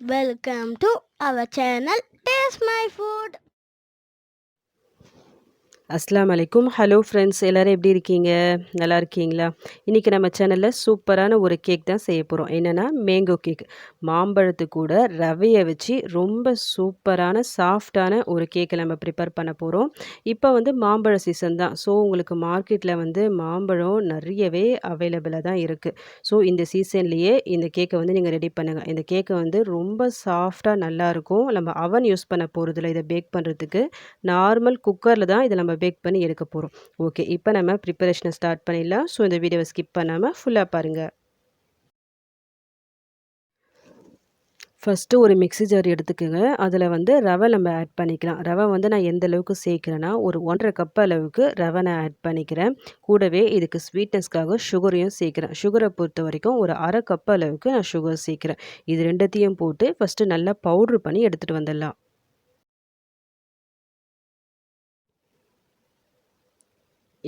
Welcome to our channel Taste My Food. அஸ்ஸலாமு அலைக்கும். Hello friends, எல்லோரும் எப்படி இருக்கீங்க? நல்லா இருக்கீங்களா? இன்றைக்கி நம்ம சேனலில் சூப்பரான ஒரு கேக் தான் செய்ய போகிறோம். என்னென்னா மேங்கோ கேக். மாம்பழத்து கூட ரவையை வச்சு ரொம்ப சூப்பரான சாஃப்டான ஒரு கேக்கை நம்ம ப்ரிப்பேர் பண்ண போகிறோம். இப்போ வந்து மாம்பழ சீசன் தான். ஸோ உங்களுக்கு மார்க்கெட்டில் வந்து மாம்பழம் நிறையவே அவைலபிளாக தான் இருக்குது. ஸோ இந்த சீசன்லேயே இந்த கேக்கை வந்து நீங்கள் ரெடி பண்ணுங்கள். இந்த கேக்கை வந்து ரொம்ப சாஃப்டாக நல்லாயிருக்கும். நம்ம அவன் யூஸ் பண்ண போகிறதில்ல இதை பேக் பண்ணுறதுக்கு. நார்மல் குக்கரில் தான் இதை நம்ம பேக் பண்ணி எடுக்க போகிறோம். ஓகே, இப்போ நம்ம ப்ரிப்பரேஷனை ஸ்டார்ட் பண்ணிடலாம். ஸோ இந்த வீடியோவை ஸ்கிப் பண்ணாமல் ஃபுல்லாக பாருங்கள். ஃபஸ்ட்டு ஒரு மிக்ஸி ஜார் எடுத்துக்கோங்க. அதில் வந்து ரவை நம்ம ஆட் பண்ணிக்கலாம். ரவை வந்து நான் எந்த அளவுக்கு சேர்க்குறேன்னா, ஒரு 1½ கப் அளவுக்கு ரவை நான் ஆட் பண்ணிக்கிறேன். கூடவே இதுக்கு ஸ்வீட்னஸ்க்காக சுகரையும் சேர்க்குறேன். சுகரை பொறுத்த வரைக்கும் ஒரு 1/2 கப் அளவுக்கு நான் சுகர் சேர்க்குறேன். இது ரெண்டுத்தையும் போட்டு ஃபஸ்ட்டு நல்லா பவுட்ரு பண்ணி எடுத்துகிட்டு வந்துடலாம்.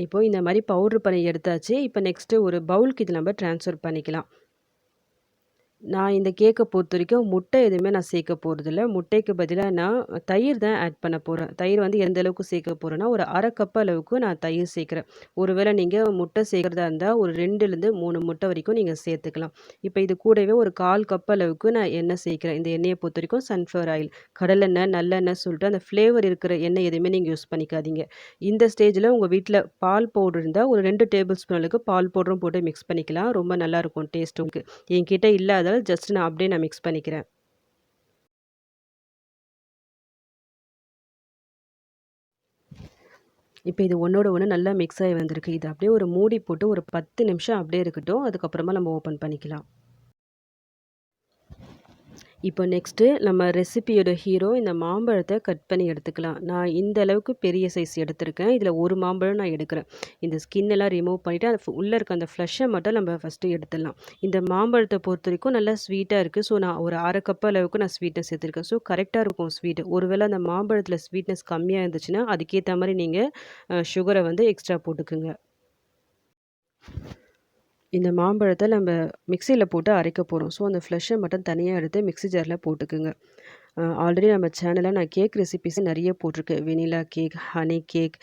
இப்போ இந்த மாதிரி பவுட்ரு பண்ணி எடுத்தாச்சு. இப்போ நெக்ஸ்ட்டு ஒரு பவுலுக்கு இது நம்ம ட்ரான்ஸ்ஃபர் பண்ணிக்கலாம். நான் இந்த கேக்கை பொறுத்த வரைக்கும் முட்டை எதுவுமே நான் சேர்க்க போகிறதில்ல. முட்டைக்கு பதிலாக நான் தயிர் தான் ஆட் பண்ண போகிறேன். தயிர் வந்து எந்த அளவுக்கு சேர்க்க போகிறேன்னா, ஒரு 1/2 கப் அளவுக்கு நான் தயிர் சேர்க்குறேன். ஒருவேளை நீங்கள் முட்டை சேர்க்குறதா இருந்தால் ஒரு 2லேருந்து 3 முட்டை வரைக்கும் நீங்கள் சேர்த்துக்கலாம். இப்போ இது கூடவே ஒரு 1/4 கப் அளவுக்கு நான் எண்ணெய் சேர்க்குறேன். இந்த எண்ணெயை பொறுத்த வரைக்கும் சன்ஃப்ளவர் ஆயில், கடலெண்ணெய், நல்லெண்ணெய் சொல்லிட்டு அந்த ஃப்ளேவர் இருக்கிற எண்ணெய் எதுவுமே நீங்கள் யூஸ் பண்ணிக்காதீங்க. இந்த ஸ்டேஜில் உங்கள் வீட்டில் பால் பவுடர் இருந்தால் ஒரு 2 டேபிள் ஸ்பூன் அளவுக்கு பால் பவுடரும் போட்டு மிக்ஸ் பண்ணிக்கலாம். ரொம்ப நல்லாயிருக்கும் டேஸ்ட் உங்களுக்கு. என்கிட்ட இல்லாத ஜஸ்ட் நான் அப்படியே மிக்ஸ் பண்ணிக்கிறேன். இப்போ இது ஒன்றோட ஒன்று நல்லா மிக்ஸ் ஆகி வந்திருக்கு. இது அப்படியே ஒரு மூடி போட்டு ஒரு 10 நிமிஷம் அப்படியே இருக்கட்டும். அதுக்கப்புறமா நம்ம ஓப்பன் பண்ணிக்கலாம். இப்போ நெக்ஸ்ட்டு நம்ம ரெசிபியோட ஹீரோ இந்த மாம்பழத்தை கட் பண்ணி எடுத்துக்கலாம். நான் இந்த அளவுக்கு பெரிய சைஸ் எடுத்திருக்கேன். இதில் ஒரு மாம்பழம் நான் எடுக்கிறேன். இந்த ஸ்கின் எல்லாம் ரிமூவ் பண்ணிவிட்டு அது உள்ளே இருக்க அந்த ஃப்ளஷை மட்டும் நம்ம ஃபஸ்ட்டு எடுத்துடலாம். இந்த மாம்பழத்தை பொறுத்த வரைக்கும் நல்லா ஸ்வீட்டாக இருக்குது. ஸோ நான் ஒரு 1/2 கப் அளவுக்கு நான் ஸ்வீட்னஸ் சேர்த்துருக்கேன். ஸோ கரெக்டாக இருக்கும் ஸ்வீட்டு. ஒருவேளை அந்த மாம்பழத்தில் ஸ்வீட்னஸ் கம்மியாக இருந்துச்சுன்னா அதுக்கேற்ற மாதிரி நீங்கள் சுகரை வந்து எக்ஸ்ட்ரா போட்டுக்குங்க. இந்த மாம்பழத்தை நம்ம மிக்சியில் போட்டு அரைக்க போகிறோம். ஸோ அந்த ஃப்ளஷை மட்டும் தனியாக எடுத்து மிக்ஸி ஜாரில் போட்டுக்குங்க. ஆல்ரெடி நம்ம சேனலில் நான் கேக் ரெசிபீஸ் நிறைய போட்டிருக்கேன். Vanilla cake, honey cake,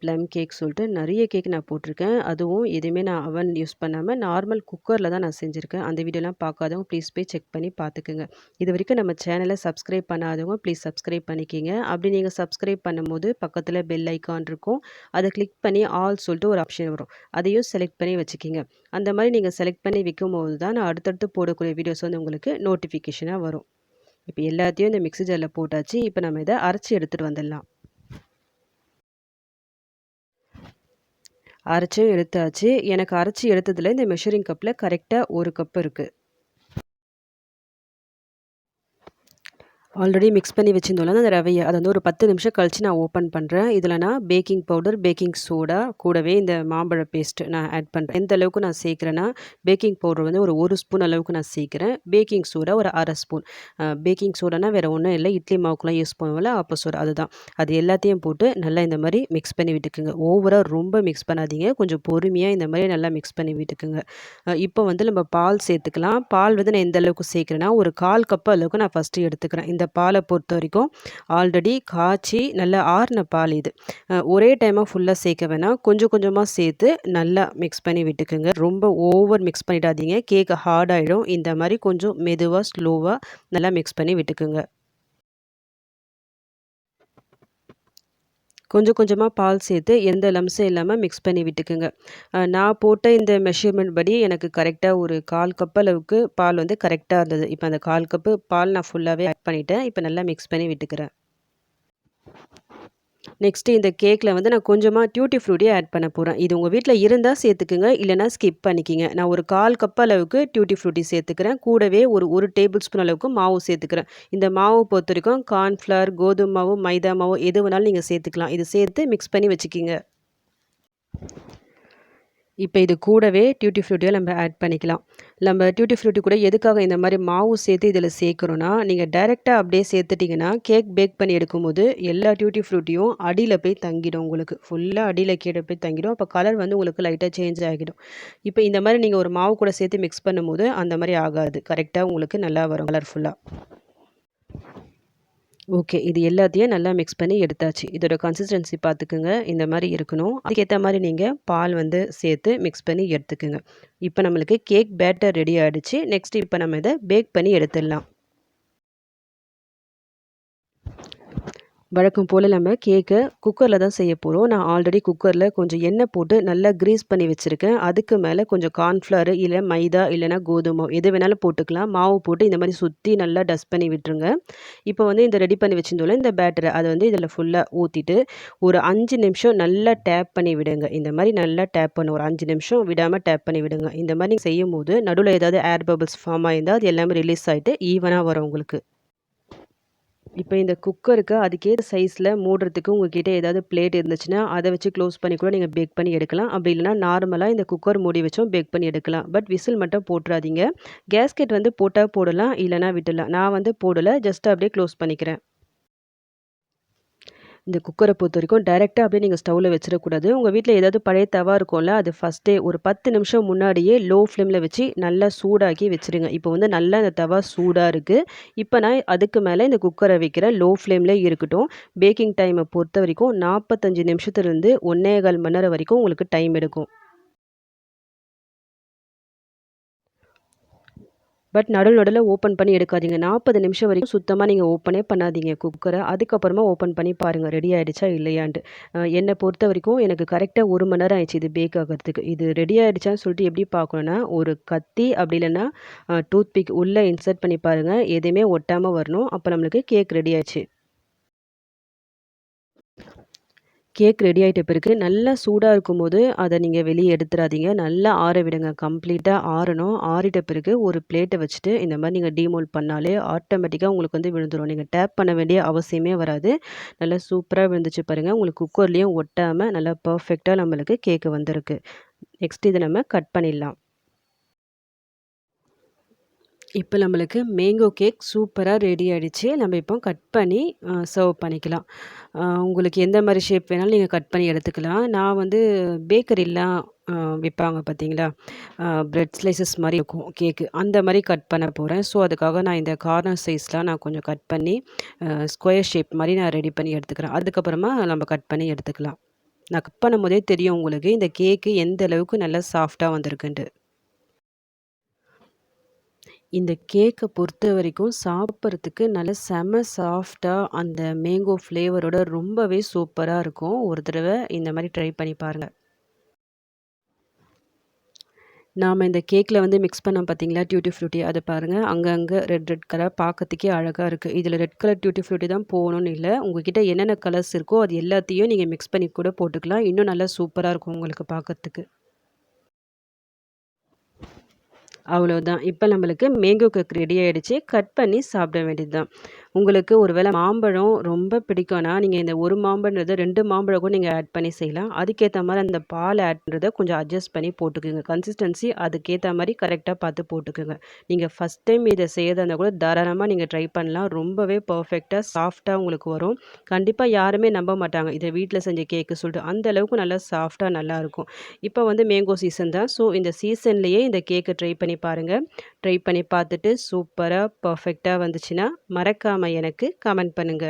plum cake சொல்லிட்டு நிறைய கேக் நான் போட்டிருக்கேன். அதுவும் எதுவுமே நான் அவன் யூஸ் பண்ணாமல் நார்மல் குக்கரில் தான் நான் செஞ்சுருக்கேன். அந்த வீடியோலாம் பார்க்காதவங்க ப்ளீஸ் போய் செக் பண்ணி பார்த்துக்குங்க. இது வரைக்கும் நம்ம சேனலை சப்ஸ்கிரைப் பண்ணாதவங்க ப்ளீஸ் சப்ஸ்கிரைப் பண்ணிக்கிங்க. அப்படி நீங்கள் சப்ஸ்கிரைப் பண்ணும்போது பக்கத்தில் பெல் ஐக்கான் இருக்கும். அதை கிளிக் பண்ணி ஆல் சொல்லிட்டு ஒரு ஆப்ஷன் வரும். அதையும் செலக்ட் பண்ணி வச்சுக்கிங்க. அந்த மாதிரி நீங்கள் செலக்ட் பண்ணி வைக்கும்போது தான் நான் அடுத்தடுத்து போடக்கூடிய வீடியோஸ் வந்து உங்களுக்கு நோட்டிஃபிகேஷனாக வரும். இப்போ எல்லாத்தையும் இந்த மிக்ஸி ஜாரில் போட்டாச்சு. இப்போ நம்ம இதை அரைச்சி எடுத்துகிட்டு வந்துடலாம். அரைச்சும் எடுத்தாச்சு. எனக்கு அரைச்சி எடுத்ததில் இந்த மெஷரிங் கப்பில் கரெக்டாக 1 கப் இருக்குது. ஆல்ரெடி மிக்ஸ் பண்ணி வச்சுருந்தோம்ல அந்த ரவையை, அதை வந்து ஒரு 10 நிமிஷம் கழித்து நான் ஓப்பன் பண்ணுறேன். இதில் நான் பேக்கிங் பவுடர், பேக்கிங் சோடா, கூடவே இந்த மாம்பழ பேஸ்ட்டு நான் ஆட் பண்ணுறேன். எந்த அளவுக்கு நான் சேர்க்குறேன்னா, பேக்கிங் பவுடர் வந்து ஒரு 1 ஸ்பூன் அளவுக்கு நான் சேர்க்குறேன். பேக்கிங் சோடா ஒரு 1/2 ஸ்பூன். பேக்கிங் சோடானா வேறு ஒன்றும் இல்லை, இட்லி மாவுக்குலாம் யூஸ் பண்ணுவோம்ல அப்போ சோடா, அதுதான். அது எல்லாத்தையும் போட்டு நல்லா இந்த மாதிரி மிக்ஸ் பண்ணி விட்டுக்குங்க. ஓவராக ரொம்ப மிக்ஸ் பண்ணாதீங்க, கொஞ்சம் பொறுமையாக இந்த மாதிரி நல்லா மிக்ஸ் பண்ணி விட்டுக்குங்க. இப்போ வந்து நம்ம பால் சேர்த்துக்கலாம். பால் வந்து நான் எந்த அளவுக்கு சேர்க்குறேன்னா, ஒரு 1/4 கப் அளவுக்கு நான் ஃபஸ்ட்டு எடுத்துக்கிறேன். இந்த பாலை பொறுத்த வரைக்கும் ஆல்ரெடி காய்ச்சி நல்லா ஆறின பால் இது. ஒரே டைமாக ஃபுல்லாக சேர்க்க வேணாம், கொஞ்சம் கொஞ்சமாக சேர்த்து நல்லா மிக்ஸ் பண்ணி விட்டுக்குங்க. ரொம்ப ஓவர் மிக்ஸ் பண்ணிடாதீங்க, கேக் ஹார்ட் ஆகிடும். இந்த மாதிரி கொஞ்சம் மெதுவாக ஸ்லோவாக நல்லா மிக்ஸ் பண்ணி விட்டுக்குங்க. கொஞ்சம் கொஞ்சமாக பால் சேர்த்து எந்த லம்ஸும் இல்லாமல் மிக்ஸ் பண்ணி விட்டுக்குங்க. நான் போட்ட இந்த மெஷர்மெண்ட் படி எனக்கு கரெக்டாக ஒரு 1/4 கப் அளவுக்கு பால் வந்து கரெக்டாக இருந்தது. இப்போ அந்த 1/4 கப்பு பால் நான் ஃபுல்லாகவே ஆட் பண்ணிவிட்டேன். இப்போ நல்லா மிக்ஸ் பண்ணி விட்டுக்கிறேன். நெக்ஸ்ட்டு இந்த கேக்கில் வந்து நான் கொஞ்சமாக டியூட்டி ஃப்ரூட்டியை ஆட் பண்ண போகிறேன். இது உங்கள் வீட்டில் இருந்தால் சேர்த்துக்குங்க, இல்லைனா ஸ்கிப் பண்ணிக்கிங்க. நான் ஒரு 1/4 கப் அளவுக்கு டியூட்டி ஃப்ரூட்டி சேர்த்துக்கிறேன். கூடவே ஒரு டேபிள் ஸ்பூன் அளவுக்கு மாவு சேர்த்துக்கிறேன். இந்த மாவு பொறுத்த வரைக்கும் கார்ன்ஃப்ளவர், கோதுமை மாவு, மைதா மாவு எது வேணாலும் நீங்கள் சேர்த்துக்கலாம். இது சேர்த்து மிக்ஸ் பண்ணி வச்சுக்கிங்க. இப்போ இது கூடவே டியூட்டி ஃப்ரூட்டியை நம்ம ஆட் பண்ணிக்கலாம். நம்ம டியூட்டி ஃப்ரூட்டி கூட எதுக்காக இந்த மாதிரி மாவு சேர்த்து இதில் சேர்க்குறோன்னா, நீங்கள் டைரெக்டாக அப்படியே சேர்த்துட்டிங்கன்னா கேக் பேக் பண்ணி எடுக்கும்போது எல்லா டியூட்டி ஃப்ரூட்டியும் அடியில் போய் தங்கிடும். உங்களுக்கு ஃபுல்லாக அடியில் கீழே போய் தங்கிடும். அப்போ கலர் வந்து உங்களுக்கு லைட்டாக சேஞ்ச் ஆகிடும். இப்போ இந்த மாதிரி நீங்கள் ஒரு மாவு கூட சேர்த்து மிக்ஸ் பண்ணும்போது அந்த மாதிரி ஆகாது. கரெக்டாக உங்களுக்கு நல்லா வரும் கலர்ஃபுல்லாக. ஓகே. இது எல்லாத்தையும் நல்லா மிக்ஸ் பண்ணி எடுத்தாச்சு. இதோட கன்சிஸ்டன்சி பார்த்துக்குங்க. இந்த மாரி இருக்கணும். அதுக்கேத்த மாரி நீங்க பால் வந்து சேர்த்து மிக்ஸ் பண்ணி எடுத்துக்குங்க. இப்ப நம்மளுக்கு கேக் பேட்டர் ரெடி ஆயிடுச்சு. நெக்ஸ்ட் இப்ப நம்ம இத பேக் பண்ணி எடுத்துடலாம். வழக்கம் போல நம்ம கேக்க குக்கர்ல தான் செய்ய போறோம். நான் ஆல்ரெடி குக்கர்ல கொஞ்சம் எண்ணெய் போட்டு நல்லா கிரீஸ் பண்ணி வச்சிருக்கேன். அதுக்கு மேல கொஞ்சம் கார்ன்ஃப்ளவர் இல்ல மைதா இல்லன்னா கோதுமை மாவு எது வேணாலும் போட்டுக்கலாம். மாவு போட்டு இந்த மாரி சுத்தி நல்லா டஸ்ட் பண்ணி விட்டுருங்க. இப்போ வந்து இந்த ரெடி பண்ணி வச்சிருந்தோம்ல இந்த பேட்டர அத வந்து இதில ஃபுல்லா ஊத்திட்டு, ஒரு 5 நிமிஷம் நல்லா டேப் பண்ணி விடுங்க. இந்த மாரி நல்லா டேப் பண்ணணும். ஒரு 5 நிமிஷம் விடாம டேப் பண்ணி விடுங்க. இந்த மாரி நீங்க செய்யும்போது நடுவுல ஏதாவது ஏர் பபிள்ஸ் ஃபார்ம் ஆயிருந்தா அது எல்லாமே ரிலீஸ் ஆயிட்டு ஈவனா வரும் உங்களுக்கு. இப்ப இந்த குக்கருக்கு அதுக்கேத்த சைஸ்ல மூடுறதுக்கு உங்ககிட்ட ஏதாவது பிளேட் இருந்துச்சுன்னா, அத வச்சு க்ளோஸ் பண்ணி கூட நீங்க பேக் பண்ணி எடுக்கலாம். அப்படி இல்லன்னா நார்மலா இந்த குக்கர் மூடி வச்சும் பேக் பண்ணி எடுக்கலாம். பட் விசில் மட்டும் போட்றாதீங்க. கேஸ்கெட் வந்து போட்டா போடலாம், இல்லன்னா விட்டுடலாம். நான் வந்து போடல. ஜஸ்ட் அப்படியே க்ளோஸ் பண்ணிக்கிறேன். இந்த குக்கர பொறுத்தவரைக்கும் டைரக்ட்டா அப்படியே நீங்க ஸ்டவ்ல வச்சிடக்கூடாது. உங்க வீட்ல ஏதாவது பழைய தவா இருக்கும்ல, அது ஃபர்ஸ்ட்டே ஒரு 10 நிமிஷம் முன்னாடியே லோ ஃப்ளேம்ல வச்சு நல்லா சூடாக்கி வச்சுருங்க. இப்போ வந்து நல்லா இந்த தவா சூடா இருக்கு. இப்ப நான் அதுக்கு மேல இந்த குக்கர வைக்கிறேன். லோ ஃப்ளேம்லயே இருக்கட்டும். பேக்கிங் டைம பொறுத்தவரைக்கும் 45 நிமிஷத்துலருந்து 1 1/4 மணி நேரம் வரைக்கும் உங்களுக்கு டைம் எடுக்கும். பட் நடுவுல ஓப்பன் பண்ணி எடுக்காதீங்க. 40 நிமிஷம் வரைக்கும் சுத்தமா நீங்க ஓப்பனே பண்ணாதீங்க குக்கர. அதுக்கப்புறமா ஓப்பன் பண்ணி பாருங்க ரெடி ஆயிடுச்சா இல்லையான்ட்டு. என்ன பொறுத்தவரைக்கும் எனக்கு கரெக்ட்டா 1 மணி நேரம் ஆயிடுச்சு இது பேக் ஆகுறதுக்கு. இது ரெடி ஆயிடுச்சான்னு சொல்லிட்டு எப்படி பார்க்கணும்னா, ஒரு கத்தி அப்படி இல்லன்னா டூத் பிக் உள்ள இன்சர்ட் பண்ணி பாருங்க. எதுவுமே ஒட்டாம வரணும். அப்ப நம்மளுக்கு கேக் ரெடி ஆயிடுச்சு. கேக் ரெடி ஆயிட்ட பிறகு நல்லா சூடா இருக்கும்போது, அத நீங்க வெளிய எடுத்துறாதீங்க. நல்லா ஆற விடுங்க. கம்ப்ளீட்டா ஆறணும். ஆறிட்ட பிறகு ஒரு பிளேட்ட வச்சுட்டு, இந்த மாரி நீங்க டீமோல்ட் பண்ணாலே ஆட்டோமேட்டிக்கா உங்களுக்கு வந்து விழுந்துரும். நீங்க டேப் பண்ண வேண்டிய அவசியமே வராது. நல்லா சூப்பரா விழுந்துச்சு பாருங்க. உங்களுக்கு குக்கர்லயும் ஒட்டாம நல்லா பெர்ஃபெக்ட்டா நம்மளுக்கு கேக் வந்திருக்கு. நெக்ஸ்ட் இத நம்ம கட் பண்ணிடலாம். இப்ப நம்மளுக்கு மேங்கோ கேக் சூப்பரா ரெடி ஆயிடுச்சு. நம்ம இப்போ கட் பண்ணி சர்வ் பண்ணிக்கலாம். உங்களுக்கு எந்த மாரி ஷேப் வேணாலும் நீங்க கட் பண்ணி எடுத்துக்கலாம். நான் வந்து பேக்கரிலாம் அ விப்பாங்க பார்த்தீங்களா? பிரெட் ஸ்லைசஸ் மாரி இருக்கும் கேக்கு. அந்த மாரி கட் பண்ண போறேன். ஸோ, அதுக்காக நான் இந்த கார்னர் சைஸ்லாம் நான் கொஞ்சம் கட் பண்ணி ஸ்கொயர் ஷேப் மாரி நான் ரெடி பண்ணி எடுத்துக்கிறேன். அதுக்கப்புறமா நம்ம கட் பண்ணி எடுத்துக்கலாம். நான் கட் பண்ணும்போதே தெரியும் உங்களுக்கு, இந்த கேக்கு எந்த அளவுக்கு நல்லா சாஃப்ட்டா வந்திருக்குன்ட்டு. இந்த கேக்க பொறுத்தவரைக்கும் சாப்பிட்றதுக்கு நல்ல செம சாஃப்ட்டா அந்த மேங்கோ ஃப்ளேவரோட ரொம்பவே சூப்பரா இருக்கும். ஒரு தடவ இந்த மாரி ட்ரை பண்ணி பாருங்க. நாம இந்த கேக்ல வந்து மிக்ஸ் பண்ணோம் பார்த்தீங்களா, டியூட்டி ஃப்ரூட்டி அத பாருங்க. அங்கங்க ரெட் ரெட் கலர் பார்க்கறதுக்கே அழகா இருக்கு. இதுல ரெட் கலர் டியூட்டி ஃப்ரூட்டி தான் போகணும்னு இல்ல. உங்ககிட்ட என்னென்ன கலர்ஸ் இருக்கோ அது எல்லாத்தையும் நீங்க மிக்ஸ் பண்ணி கூட போட்டுக்கலாம். இன்னும் நல்லா சூப்பரா இருக்கும் உங்களுக்கு பார்க்கறதுக்கு. அவ்வளோதான். இப்ப நம்மளுக்கு மேங்கோ கேக் ரெடி ஆயிடுச்சு. கட் பண்ணி சாப்பிட வேண்டியது தான். உங்களுக்கு ஒரு வேள மாம்பழம் ரொம்ப பிடிக்கும்னா, நீங்க இந்த 1 மாம்பழம்ன்றத 2 மாம்பழம் கூட நீங்க ஆட் பண்ணி செய்யலாம். அதுக்கேத்த மாரி அந்த பால் ஆட் பண்றத கொஞ்சம் அட்ஜஸ்ட் பண்ணி போட்டுக்கங்க. கன்சிஸ்டன்சி அதுக்கேத்த மாரி கரெக்ட்டா பார்த்து போட்டுக்கங்க. நீங்க ஃபர்ஸ்ட் டைம் இத செய்யறதா இருந்தா கூட தாராளமா நீங்க ட்ரை பண்ணலாம். ரொம்பவே பெர்ஃபெக்ட்டா, சாஃப்ட்டா உங்களுக்கு வரும். கண்டிப்பா யாருமே நம்ப மாட்டாங்க. இத வீட்ல செஞ்ச கேக்கு சொல்லிட்டு. அந்த அளவுக்கு நல்லா சாஃப்ட்டா நல்லாருக்கும். இப்ப வந்து மேங்கோ சீசன் தான். ஸோ, இந்த சீசன்லயே இந்த கேக்க ட்ரை பண்ணி பாருங்க. ட்ரை பண்ணி பார்த்துட்டு சூப்பரா, பெர்ஃபெக்ட்டா வந்துச்சுன்னா, மறக்காம எனக்கு கமெண்ட் பண்ணுங்க.